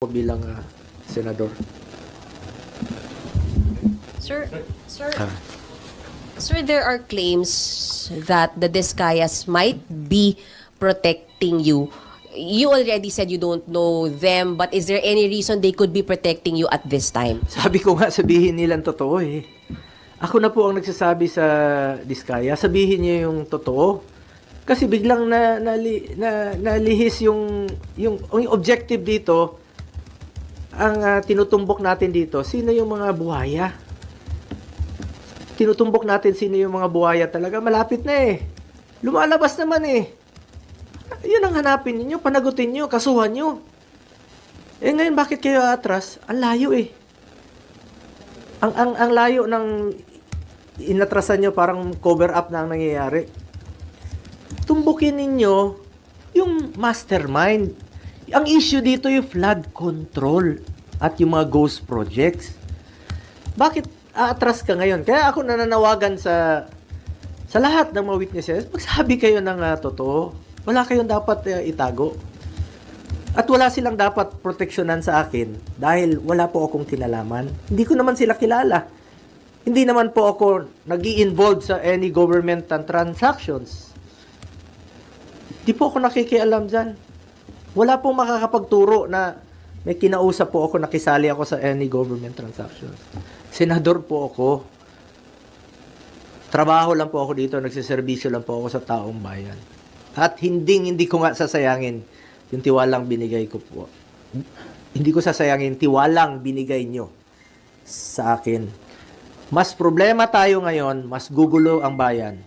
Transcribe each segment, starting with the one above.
bilang senador. Sir, there are claims that the Discayas might be protecting you. You already said you don't know them, but is there any reason they could be protecting you at this time? Sabi ko nga, sabihin nilang totoo eh. Ako na po ang nagsasabi sa Diskaya, sabihin niyo yung totoo. Kasi biglang nalihis yung objective dito, ang tinutumbok natin dito, sino yung mga buhaya? Tinutumbok natin sino yung mga buhaya talaga, malapit na eh. Lumalabas naman eh. Yun ang hanapin niyo, panagutin niyo, kasuhan niyo. Eh ngayon, bakit kayo atras? Ang layo eh. Ang layo ng inatrasan niyo, parang cover up na ang nangyayari. Tumbukin ninyo yung mastermind. Ang issue dito yung flood control at yung mga ghost projects. Bakit aatras ka ngayon? Kaya ako nananawagan sa lahat ng mga witnesses, magsabi kayo ng totoo. Wala kayong dapat itago. At wala silang dapat proteksyonan sa akin dahil wala po akong kinalaman. Hindi ko naman sila kilala. Hindi naman po ako nag-i-involve sa any government transactions. Di po ako nakikialam dyan. Wala pong makakapagturo na may kinausap po ako, nakisali ako sa any government transactions. Senador po ako. Trabaho lang po ako dito, nagsiservisyo lang po ako sa taong bayan. At hindi ko nga sasayangin yung tiwalang binigay ko po. Hindi ko sasayangin tiwalang binigay nyo sa akin. Mas problema tayo ngayon, mas gugulo ang bayan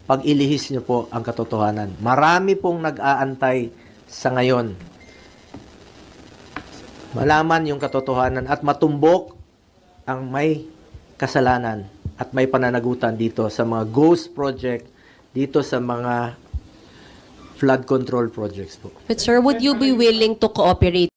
pag ilihis nyo po ang katotohanan. Marami pong nag-aantay sa ngayon. Malaman yung katotohanan at matumbok ang may kasalanan at may pananagutan dito sa mga ghost project, dito sa mga flood control projects po. But sir, would you be willing to cooperate